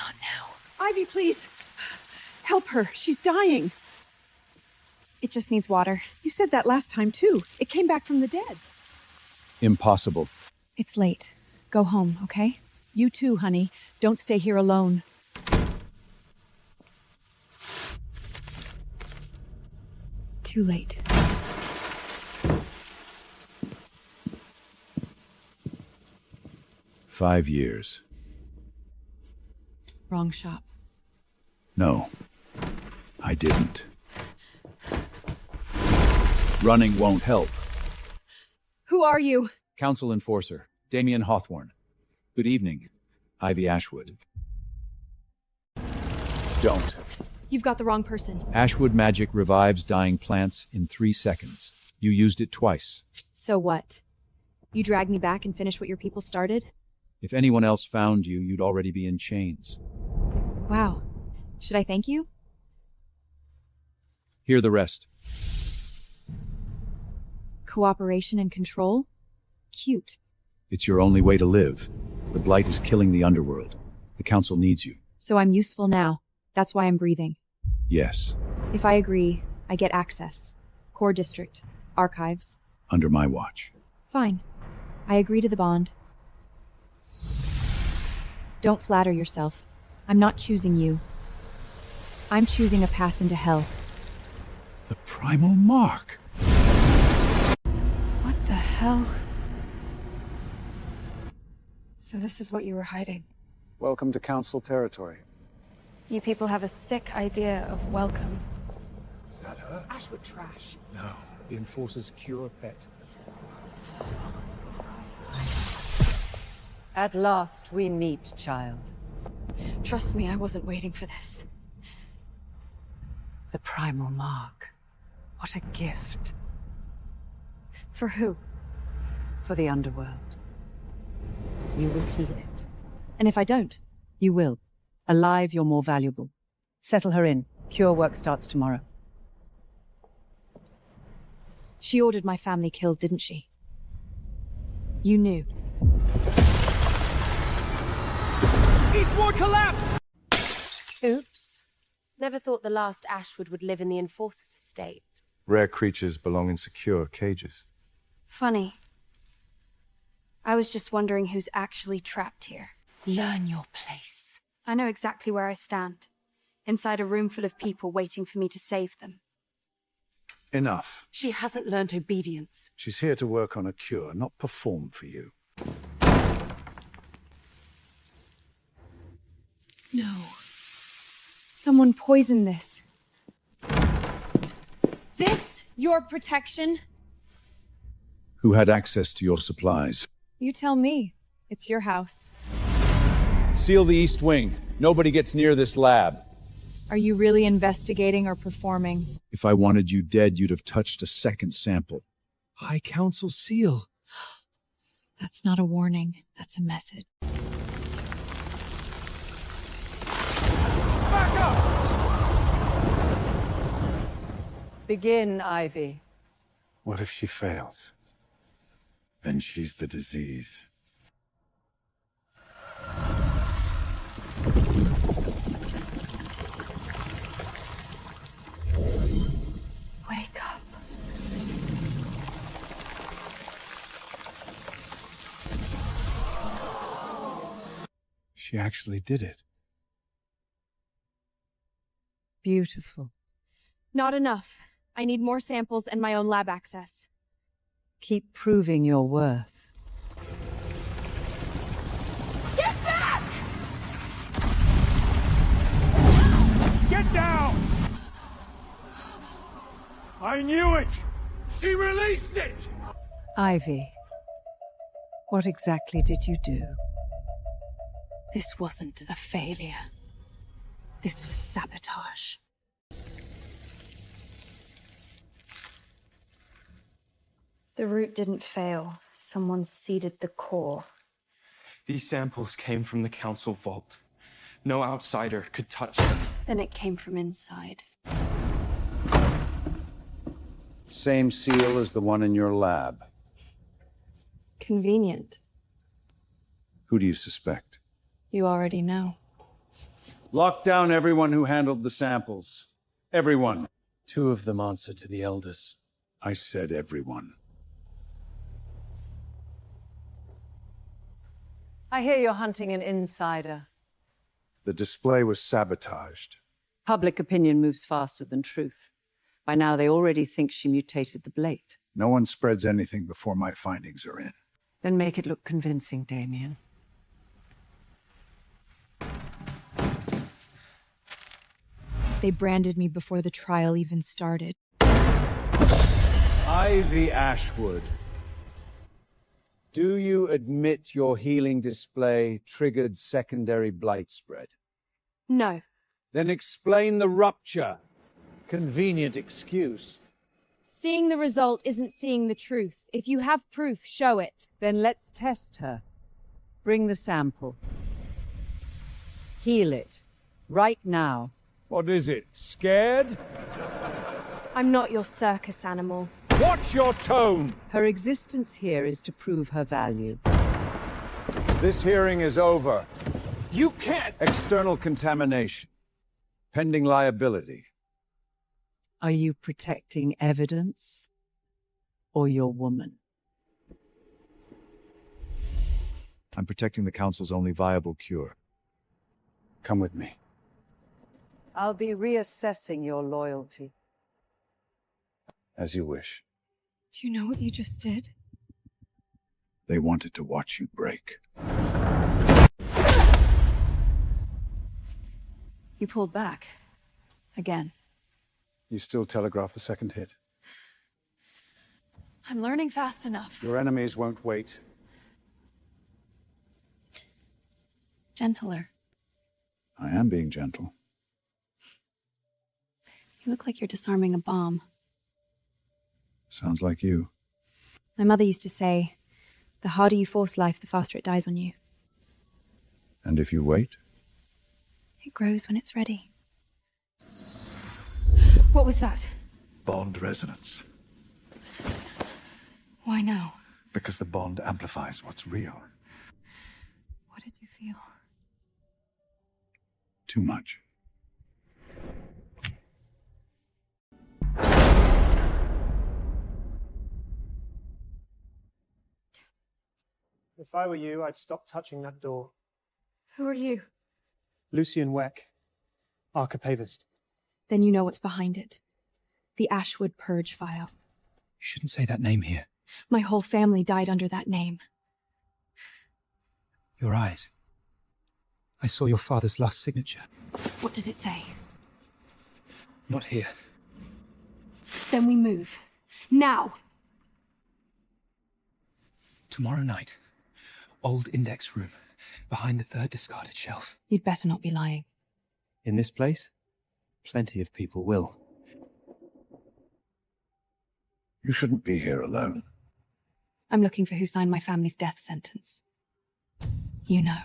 Not now. Ivy, please. Help her. She's dying. It just needs water. You said that last time, too. It came back from the dead. Impossible. It's late. Go home, okay? You too, honey. Don't stay here alone. Too late. Five years. Wrong shop. No, I didn't. Running won't help. Who are you? Council Enforcer, Damien Hawthorne. Good evening, Ivy Ashwood. Don't. You've got the wrong person. Ashwood magic revives dying plants in 3 seconds. You used it twice. So what? You drag me back and finish what your people started? If anyone else found you, you'd already be in chains. Wow. Should I thank you? Hear the rest. Cooperation and control? Cute. It's your only way to live. The Blight is killing the underworld. The Council needs you. So I'm useful now. That's why I'm breathing. Yes, If I agree, I get access. Core district. Archives. under my watch. Fine. I agree to the bond. Don't flatter yourself. I'm not choosing you. I'm choosing a pass into hell. The primal mark. What the hell? So this is what you were hiding. Welcome to Council territory. You people have a sick idea of welcome. Is that her? Ashwood trash. No. The Enforcer's cure pet. At last we meet, child. Trust me, I wasn't waiting for this. The primal mark. What a gift. For who? For the underworld. You will heal it. And if I don't? You will. Alive, you're more valuable. Settle her in. Cure work starts tomorrow. She ordered my family killed, didn't she? You knew. Eastward collapse! Oops. Never thought the last Ashwood would live in the Enforcer's estate. Rare creatures belong in secure cages. Funny. I was just wondering who's actually trapped here. Learn your place. I know exactly where I stand. Inside a room full of people waiting for me to save them. Enough. She hasn't learnt obedience. She's here to work on a cure, not perform for you. No. Someone poisoned this. This your protection? Who had access to your supplies? You tell me. It's your house. Seal the East Wing. Nobody gets near this lab. Are you really investigating or performing? If I wanted you dead, you'd have touched a second sample. High Council seal. That's not a warning. That's a message. Begin, Ivy. What if she fails? Then she's the disease. Wake up. She actually did it. Beautiful. Not enough. I need more samples and my own lab access. Keep proving your worth. Get down! I knew it! She released it! Ivy, what exactly did you do? This wasn't a failure. This was sabotage. The root didn't fail. Someone seeded the core. These samples came from the Council vault. No outsider could touch them. Then it came from inside. Same seal as the one in your lab. Convenient. Who do you suspect? You already know. Lock down everyone who handled the samples. Everyone. 2 of them answer to the elders. I said everyone. I hear you're hunting an insider. The display was sabotaged. Public opinion moves faster than truth. By now, they already think she mutated the blade. No one spreads anything before my findings are in. Then make it look convincing, Damien. They branded me before the trial even started. Ivy Ashwood. Do you admit your healing display triggered secondary blight spread? No. Then explain the rupture. Convenient excuse. Seeing the result isn't seeing the truth. If you have proof, show it. Then let's test her. Bring the sample. Heal it. Right now. What is it? Scared? I'm not your circus animal. Watch your tone! Her existence here is to prove her value. This hearing is over. You can't! External contamination. Pending liability. Are you protecting evidence? Or your woman? I'm protecting the Council's only viable cure. Come with me. I'll be reassessing your loyalty. As you wish. Do you know what you just did? They wanted to watch you break. You pulled back. Again. You still telegraph the second hit. I'm learning fast enough. Your enemies won't wait. Gentler. I am being gentle. You look like you're disarming a bomb. Sounds like you. My mother used to say, the harder you force life, the faster it dies on you. And if you wait? It grows when it's ready. What was that? Bond resonance. Why now? Because the bond amplifies what's real. What did you feel? Too much. If I were you, I'd stop touching that door. Who are you? Lucian Weck, archipavist. Then you know what's behind it. The Ashwood Purge file. You shouldn't say that name here. My whole family died under that name. Your eyes. I saw your father's last signature. What did it say? Not here. Then we move. Now! Tomorrow night. Old index room. Behind the 3rd discarded shelf. You'd better not be lying. In this place, plenty of people will. You shouldn't be here alone. I'm looking for who signed my family's death sentence. You know.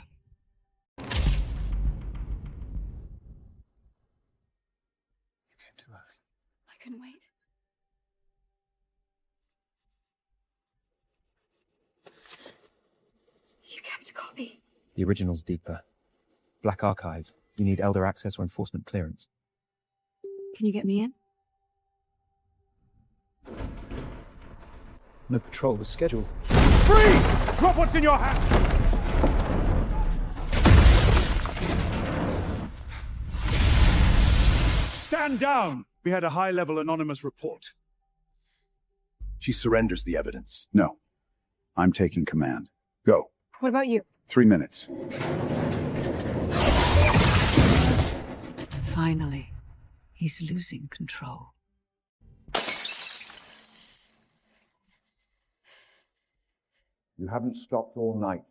You came too early. I couldn't wait. You kept a copy. The original's deeper. Black Archive. You need Elder access or enforcement clearance. Can you get me in? No patrol was scheduled. Freeze! Drop what's in your hand! Stand down! We had a high-level anonymous report. She surrenders the evidence. No. I'm taking command. Go. What about you? 3 minutes. Finally, he's losing control. You haven't stopped all night.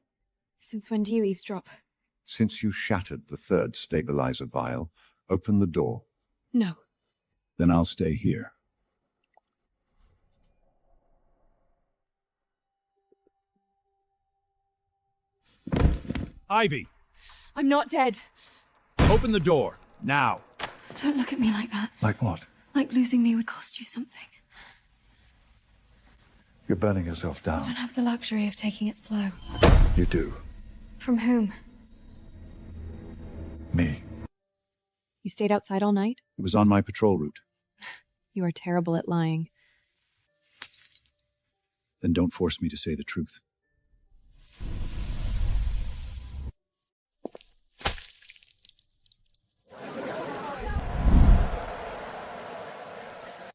Since when do you eavesdrop? Since you shattered the 3rd stabilizer vial, open the door. No. Then I'll stay here. Ivy, I'm not dead. open the door, now. Don't look at me like that. Like what? Like losing me would cost you something. You're burning yourself I down. don't have the luxury of taking it slow. You do. From whom? Me. You stayed outside all night? It was on my patrol route. You are terrible at lying. Then don't force me to say the truth.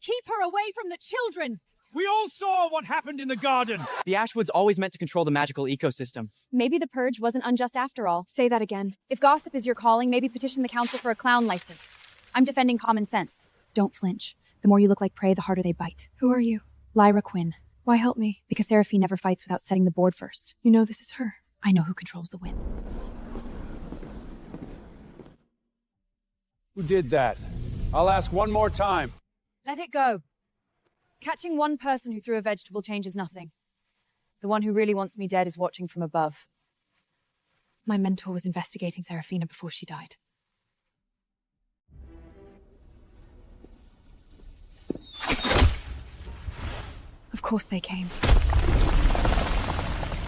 Keep her away from the children! We all saw what happened in the garden. The Ashwood's always meant to control the magical ecosystem. Maybe the purge wasn't unjust after all. Say that again. If gossip is your calling, maybe petition the council for a clown license. I'm defending common sense. Don't flinch. The more you look like prey, the harder they bite. Who are you? Lyra Quinn. Why help me? Because Seraphine never fights without setting the board first. You know this is her. I know who controls the wind. Who did that? I'll ask one more time. Let it go. Catching one person who threw a vegetable changes nothing. The one who really wants me dead is watching from above. My mentor was investigating Seraphina before she died. Of course they came.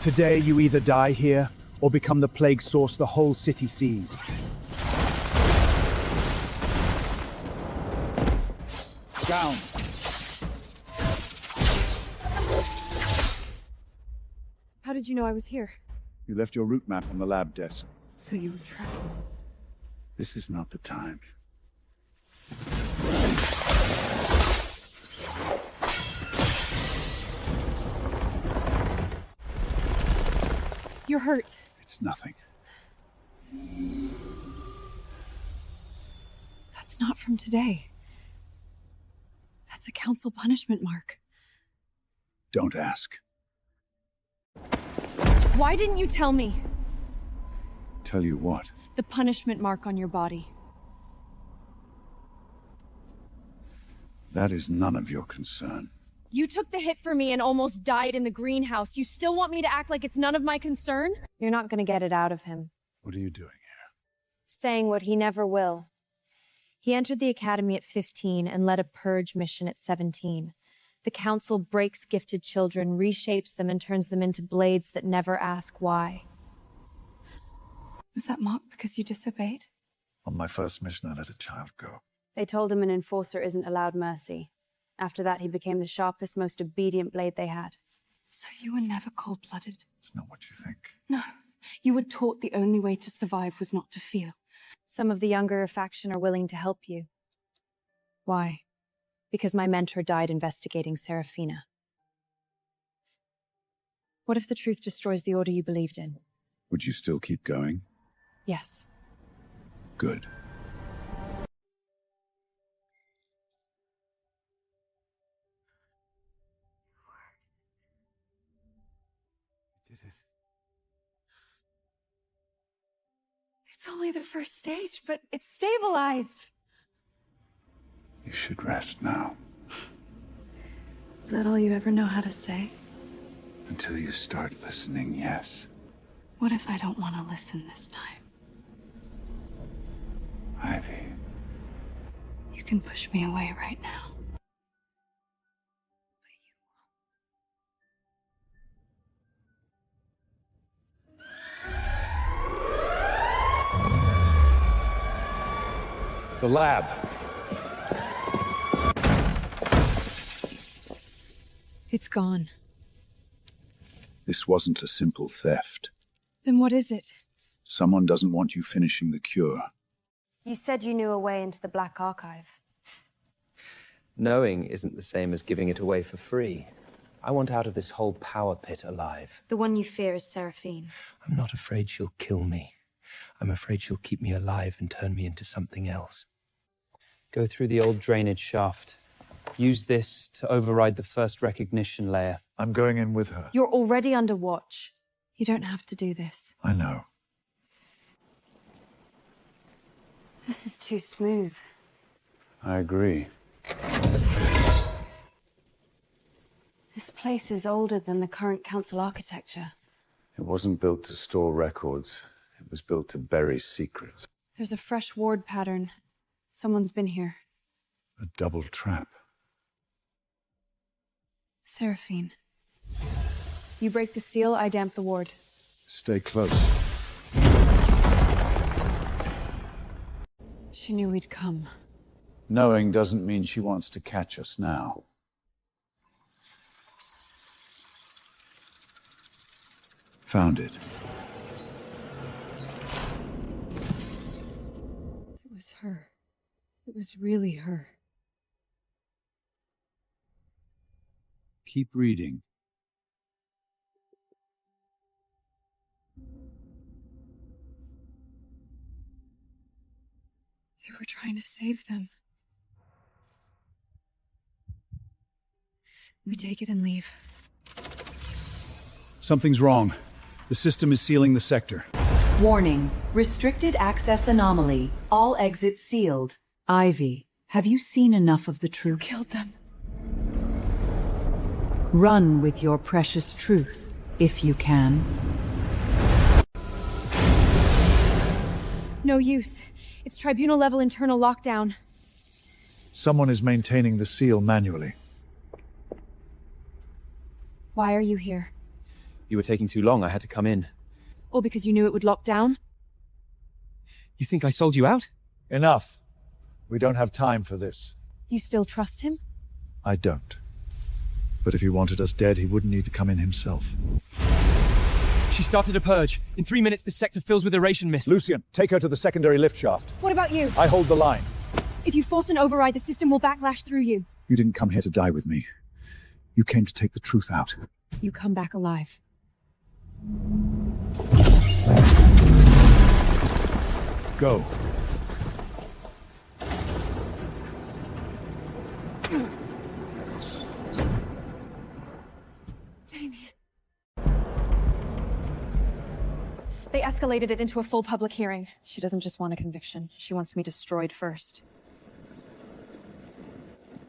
Today you either die here, or become the plague source the whole city sees. Down. How did you know I was here? You left your route map on the lab desk. So you were trapped. This is not the time. You're hurt. It's nothing. That's not from today. That's a council punishment mark. Don't ask. Why didn't you tell me? Tell you what? The punishment mark on your body. That is none of your concern. You took the hit for me and almost died in the greenhouse. You still want me to act like it's none of my concern? You're not gonna get it out of him. What are you doing here? Saying what he never will. He entered the academy at 15 and led a purge mission at 17. The council breaks gifted children, reshapes them, and turns them into blades that never ask why. Was that mark because you disobeyed? On my first mission, I let a child go. They told him an enforcer isn't allowed mercy. After that, he became the sharpest, most obedient blade they had. So you were never cold-blooded? It's not what you think. No. You were taught the only way to survive was not to feel. Some of the younger faction are willing to help you. Why? Because my mentor died investigating Seraphina. What if the truth destroys the order you believed in? Would you still keep going? Yes. Good. You did it. It's only the first stage, but it's stabilized. You should rest now. Is that all you ever know how to say? Until you start listening, yes. What if I don't want to listen this time? Ivy. You can push me away right now. The lab. It's gone. This wasn't a simple theft. Then what is it? Someone doesn't want you finishing the cure. You said you knew a way into the Black Archive. Knowing isn't the same as giving it away for free. I want out of this whole power pit alive. The one you fear is Seraphine. I'm not afraid she'll kill me. I'm afraid she'll keep me alive and turn me into something else. Go through the old drainage shaft. Use this to override the first recognition layer. I'm going in with her. You're already under watch. You don't have to do this. I know. This is too smooth. I agree. This place is older than the current council architecture. It wasn't built to store records. It was built to bury secrets. There's a fresh ward pattern. Someone's been here. A double trap. Seraphine. You break the seal, I damp the ward. Stay close. She knew we'd come. Knowing doesn't mean she wants to catch us now. Found it. It was her. It was really her. Keep reading. They were trying to save them. We take it and leave. Something's wrong. The system is sealing the sector. Warning. Restricted access anomaly. All exits sealed. Ivy, have you seen enough of the truth? Killed them. Run with your precious truth, if you can. No use. It's tribunal-level internal lockdown. Someone is maintaining the seal manually. Why are you here? You were taking too long. I had to come in. Oh, because you knew it would lock down? You think I sold you out? Enough. We don't have time for this. You still trust him? I don't. But if he wanted us dead, he wouldn't need to come in himself. She started a purge. In 3 minutes, this sector fills with Eurasian mist. Lucian, take her to the secondary lift shaft. What about you? I hold the line. If you force an override, the system will backlash through you. You didn't come here to die with me. You came to take the truth out. You come back alive. Go. Damien. They escalated it into a full public hearing. She doesn't just want a conviction. She wants me destroyed first.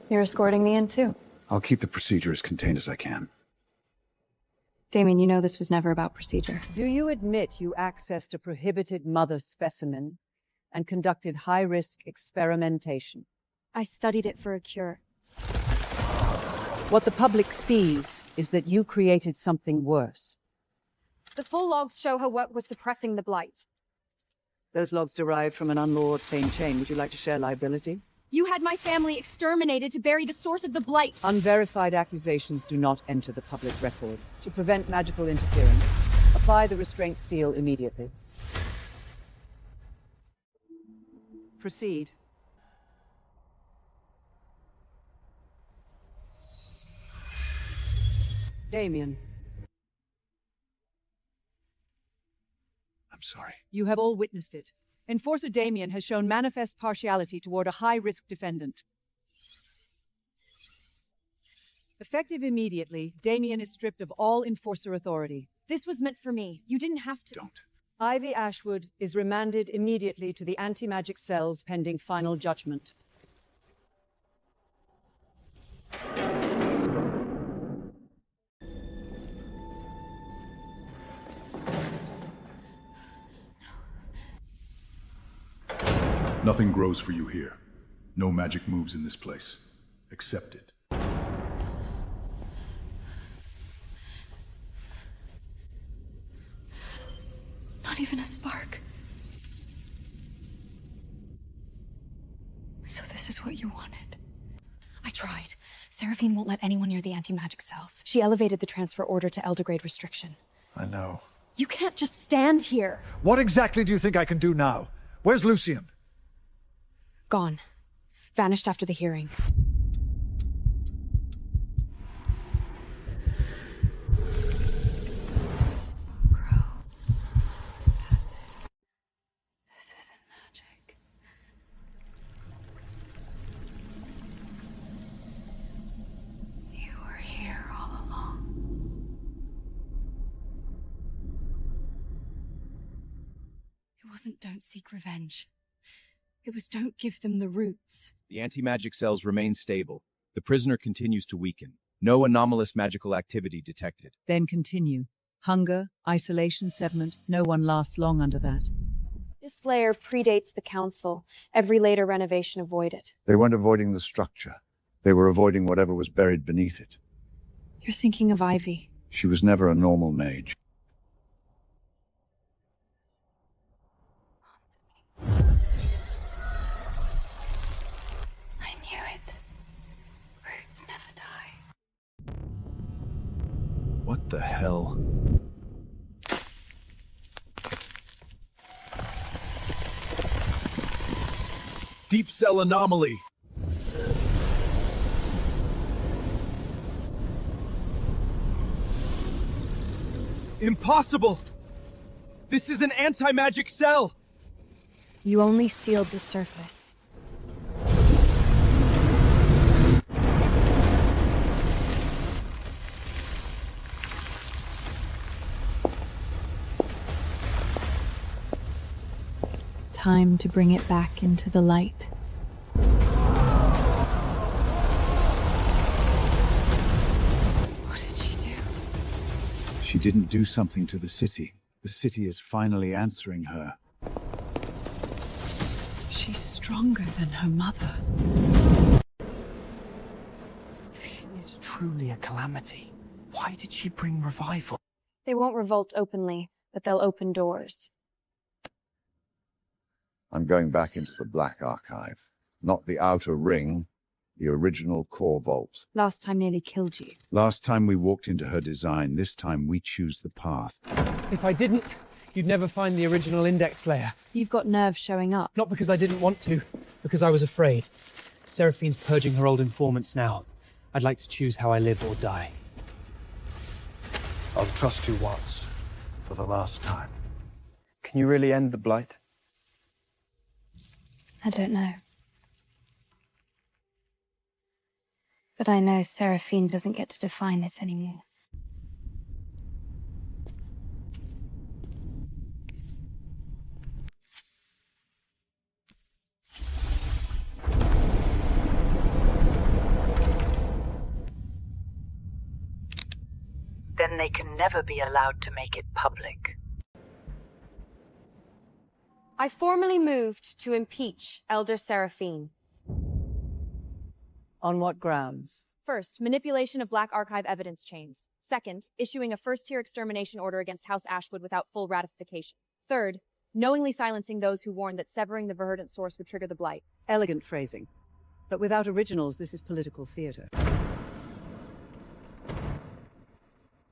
You're escorting me in, too. I'll keep the procedure as contained as I can. Damien, you know this was never about procedure. Do you admit you accessed a prohibited mother specimen and conducted high-risk experimentation? I studied it for a cure. What the public sees is that you created something worse. The full logs show her work was suppressing the blight. Those logs derived from an unlaw obtained chain. Would you like to share liability? You had my family exterminated to bury the source of the blight. Unverified accusations do not enter the public record. To prevent magical interference, apply the restraint seal immediately. Proceed. Damien. I'm sorry. You have all witnessed it. Enforcer Damien has shown manifest partiality toward a high-risk defendant. Effective immediately, Damien is stripped of all Enforcer authority. This was meant for me. You didn't have to. Don't. Ivy Ashwood is remanded immediately to the anti-magic cells pending final judgment. Nothing grows for you here. No magic moves in this place. Accept it. Not even a spark. So this is what you wanted. I tried. Seraphine won't let anyone near the anti-magic cells. She elevated the transfer order to Elder Grade restriction. I know. You can't just stand here. What exactly do you think I can do now? Where's Lucian? Gone. Vanished after the hearing. This isn't magic. You were here all along. It wasn't don't seek revenge. It was don't give them the roots. The anti-magic cells remain stable. The prisoner continues to weaken. No anomalous magical activity detected. Then continue. Hunger, isolation, sediment, no one lasts long under that. This layer predates the council. Every later renovation avoided. They weren't avoiding the structure. They were avoiding whatever was buried beneath it. You're thinking of Ivy. She was never a normal mage. What the hell? Deep cell anomaly. Impossible! This is an anti-magic cell! You only sealed the surface. Time to bring it back into the light. What did she do? She didn't do something to the city. The city is finally answering her. She's stronger than her mother. If she is truly a calamity, why did she bring revival? They won't revolt openly, but they'll open doors. I'm going back into the Black Archive. Not the outer ring, the original core vault. Last time nearly killed you. Last time we walked into her design, this time we choose the path. If I didn't, you'd never find the original index layer. You've got nerve showing up. Not because I didn't want to, because I was afraid. Seraphine's purging her old informants now. I'd like to choose how I live or die. I'll trust you once, for the last time. Can you really end the Blight? I don't know. But I know Seraphine doesn't get to define it anymore. Then they can never be allowed to make it public. I formally moved to impeach Elder Seraphine. On what grounds? First, manipulation of Black Archive evidence chains. Second, issuing a first-tier extermination order against House Ashwood without full ratification. Third, knowingly silencing those who warned that severing the verdant source would trigger the Blight. Elegant phrasing. But without originals, this is political theater.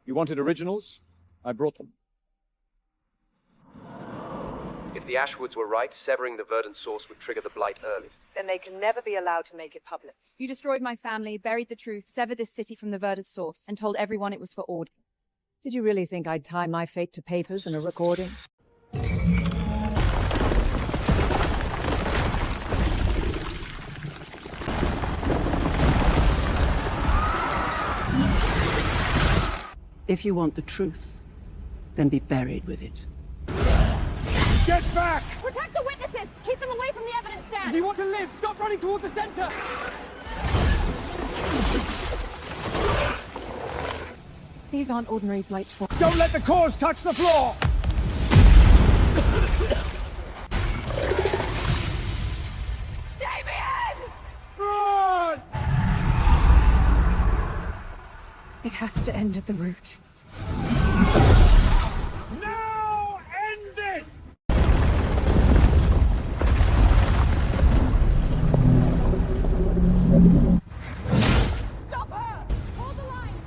You wanted originals? I brought them. If the Ashwoods were right, severing the verdant source would trigger the Blight early. Then they can never be allowed to make it public. You destroyed my family, buried the truth, severed this city from the verdant source, and told everyone it was for order. Did you really think I'd tie my fate to papers and a recording? If you want the truth, then be buried with it. Get back! Protect the witnesses! Keep them away from the evidence stand! If you want to live, stop running toward the center! These aren't ordinary Blight forms. Don't let the cores touch the floor! Damien! Run! It has to end at the root. Now end this! Stop her! Hold the line!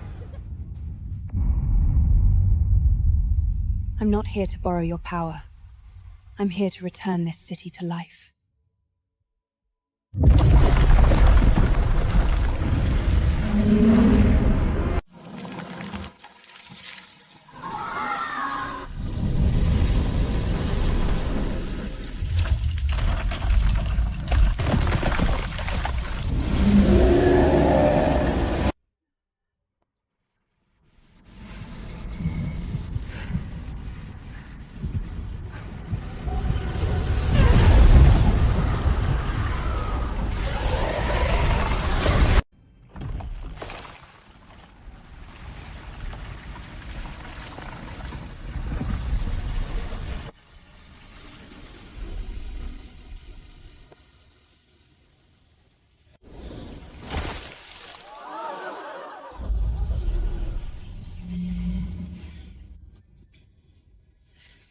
I'm not here to borrow your power. I'm here to return this city to life.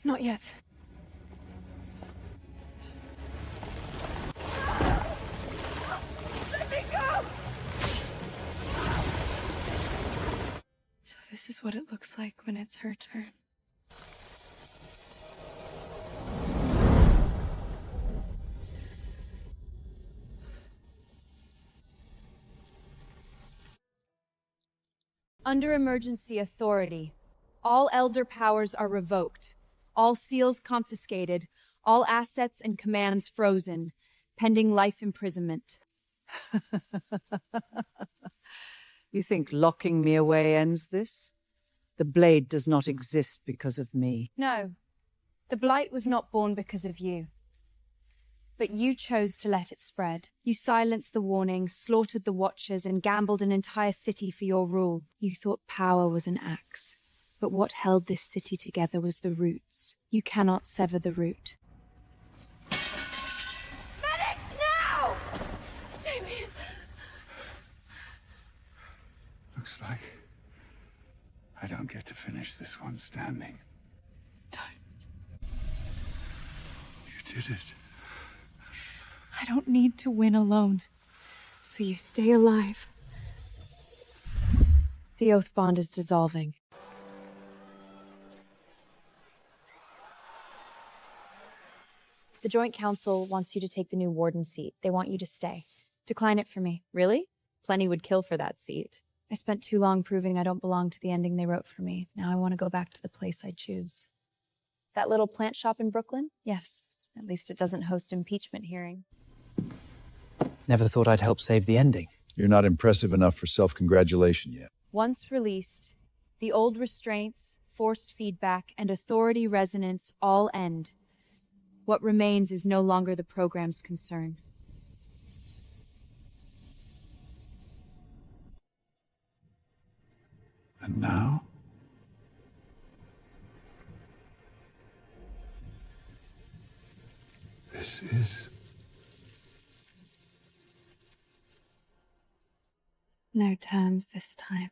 Not yet. So this is what what it looks like when it's her turn. Under emergency authority, all Elder powers are revoked, all seals confiscated, all assets and commands frozen, pending life imprisonment. You think locking me away ends this? The blade does not exist because of me. No, the Blight was not born because of you. But you chose to let it spread. You silenced the warning, slaughtered the Watchers, and gambled an entire city for your rule. You thought power was an axe. But what held this city together was the roots. You cannot sever the root. Medics, now! Damien! Looks like I don't get to finish this one standing. Don't. You did it. I don't need to win alone. So you stay alive. The oath bond is dissolving. The Joint Council wants you to take the new warden seat. They want you to stay. Decline it for me. Really? Plenty would kill for that seat. I spent too long proving I don't belong to the ending they wrote for me. Now I want to go back to the place I choose. That little plant shop in Brooklyn? Yes. At least it doesn't host impeachment hearings. Never thought I'd help save the ending. You're not impressive enough for self-congratulation yet. Once released, the old restraints, forced feedback, and authority resonance all end. What remains is no longer the program's concern. And now? This is... No terms this time.